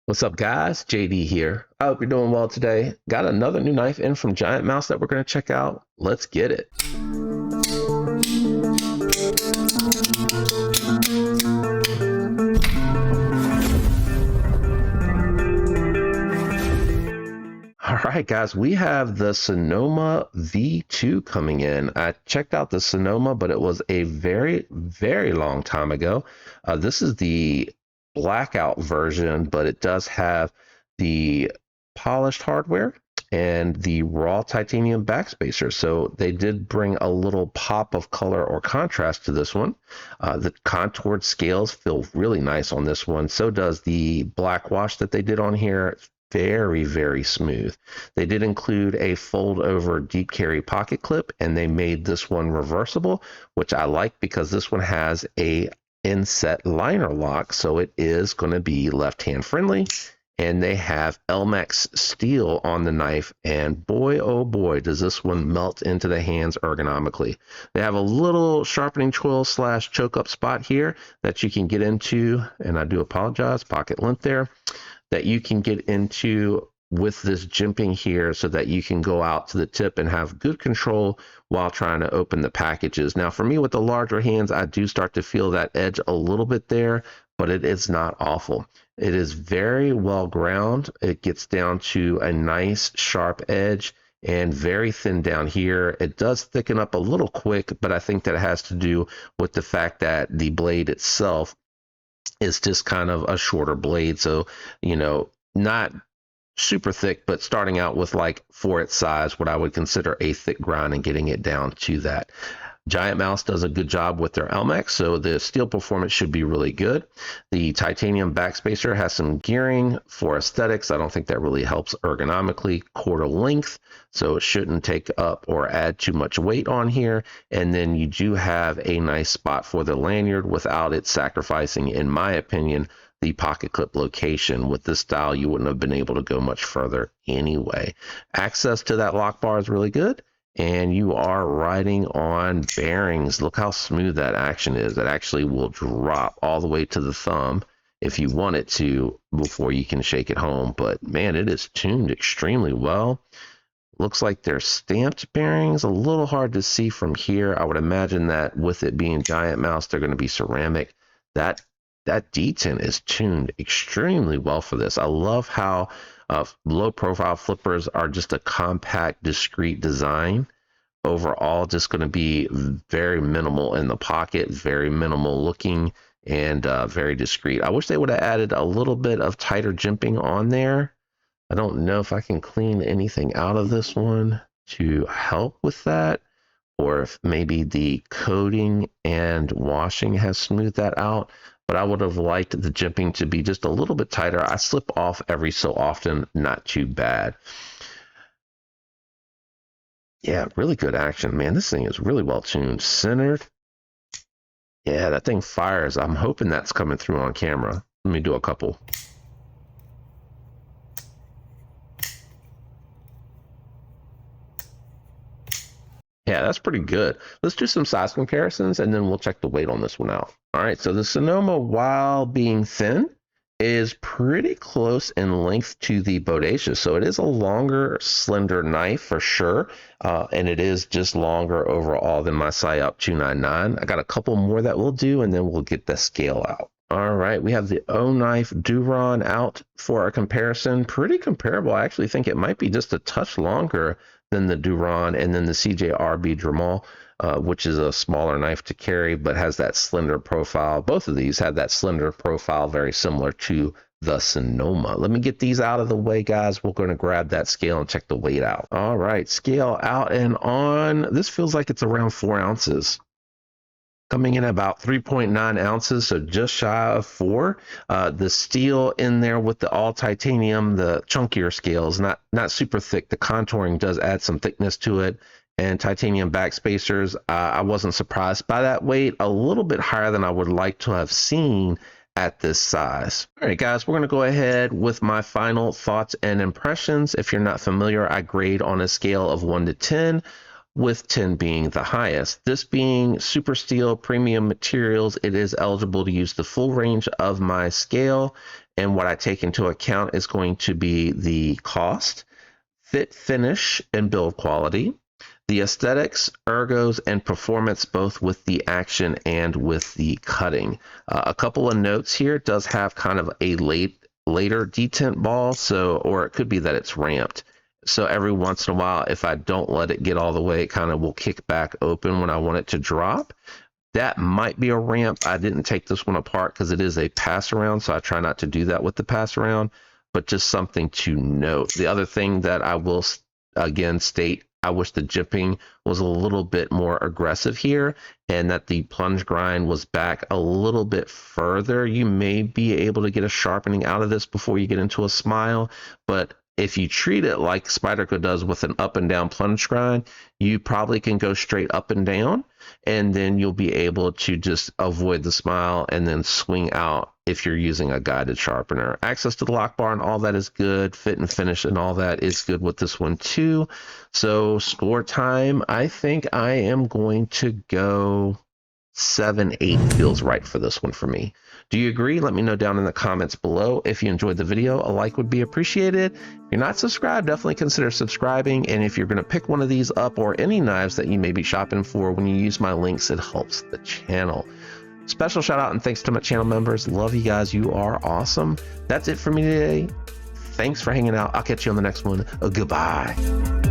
What's up, guys? JD here. I hope you're doing well today. Got another new knife in from Giant Mouse that we're going to check out. Let's get it. All right, guys, we have the Sonoma V2 coming in. I checked out the Sonoma, but it was a very, very long time ago. This is the blackout version, but it does have the polished hardware and the raw titanium backspacer. So they did bring a little pop of color or contrast to this one. The contoured scales feel really nice on this one. So does the black wash that they did on here. Very, very smooth. They did include a fold over deep carry pocket clip, and they made this one reversible, which I like because this one has a inset liner lock, so it is going to be left hand friendly. And they have Elmex steel on the knife, and boy, oh boy, does this one melt into the hands ergonomically. They have a little sharpening choil slash choke up spot here that you can get into, and I do apologize, pocket lint there, that you can get into with this jimping here so that you can go out to the tip and have good control while trying to open the packages. Now, for me with the larger hands, I do start to feel that edge a little bit there, but it is not awful. It is very well ground. It gets down to a nice sharp edge and very thin down here. It does thicken up a little quick, but I think that it has to do with the fact that the blade itself is just kind of a shorter blade. So, not super thick, but starting out with, like, for its size, what I would consider a thick grind and getting it down to that. Giant Mouse does a good job with their Elmex, so the steel performance should be really good. The titanium backspacer has some gearing for aesthetics. I don't think that really helps ergonomically. Quarter length, so it shouldn't take up or add too much weight on here. And then you do have a nice spot for the lanyard without it sacrificing, in my opinion, the pocket clip location. With this style, you wouldn't have been able to go much further anyway. Access to that lock bar is really good, and you are riding on bearings. Look how smooth that action is. It actually will drop all the way to the thumb if you want it to before you can shake it home. But man, it is tuned extremely well. Looks like they're stamped bearings. A little hard to see from here. I would imagine that with it being Giant Mouse, they're going to be ceramic. That detent is tuned extremely well for this. I love how low profile flippers are just a compact, discreet design. Overall, just going to be very minimal in the pocket, very minimal looking, and very discreet. I wish they would have added a little bit of tighter jimping on there. I don't know if I can clean anything out of this one to help with that, or if maybe the coating and washing has smoothed that out. But I would have liked the jimping to be just a little bit tighter. I slip off every so often, not too bad. Yeah, really good action, man. This thing is really well tuned. Centered. Yeah, that thing fires. I'm hoping that's coming through on camera. Let me do a couple. Yeah, that's pretty good. Let's do some size comparisons and then we'll check the weight on this one out. All right, so the Sonoma, while being thin, is pretty close in length to the Bodacious. So it is a longer, slender knife for sure. And it is just longer overall than my Psyop 299. I got a couple more that we'll do and then we'll get the scale out. All right, we have the O Knife Duron out for a comparison. Pretty comparable. I actually think it might be just a touch longer than the Duron, and then the CJRB Dremel, which is a smaller knife to carry, but has that slender profile. Both of these have that slender profile, very similar to the Sonoma. Let me get these out of the way, guys. We're going to grab that scale and check the weight out. All right, scale out and on. This feels like it's around 4 ounces. Coming in about 3.9 ounces, so just shy of 4. The steel in there with the all titanium, the chunkier scales, not super thick. The contouring does add some thickness to it. And titanium backspacers, I wasn't surprised by that weight. A little bit higher than I would like to have seen at this size. All right, guys, we're going to go ahead with my final thoughts and impressions. If you're not familiar, I grade on a scale of 1 to 10. With 10 being the highest. This being super steel premium materials, it is eligible to use the full range of my scale. And what I take into account is going to be the cost, fit, finish, and build quality, the aesthetics, ergos, and performance, both with the action and with the cutting. A couple of notes here: it does have kind of a later detent ball, so, or it could be that it's ramped. So every once in a while, if I don't let it get all the way, it kind of will kick back open when I want it to drop. That might be a ramp. I didn't take this one apart because it is a pass around, so I try not to do that with the pass around, but just something to note. The other thing that I will again state, I wish the jipping was a little bit more aggressive here, and that the plunge grind was back a little bit further. You may be able to get a sharpening out of this before you get into a smile, but if you treat it like Spyderco does with an up and down plunge grind, you probably can go straight up and down, and then you'll be able to just avoid the smile and then swing out if you're using a guided sharpener. Access to the lock bar and all that is good. Fit and finish and all that is good with this one too. So score time, I think I am going to go 7-8 feels right for this one for me. Do you agree? Let me know down in the comments below. If you enjoyed the video, a like would be appreciated. If you're not subscribed, definitely consider subscribing. And if you're going to pick one of these up, or any knives that you may be shopping for, when you use my links, it helps the channel. Special shout out and thanks to my channel members. Love you guys. You are awesome. That's it for me today. Thanks for hanging out. I'll catch you on the next one. Goodbye.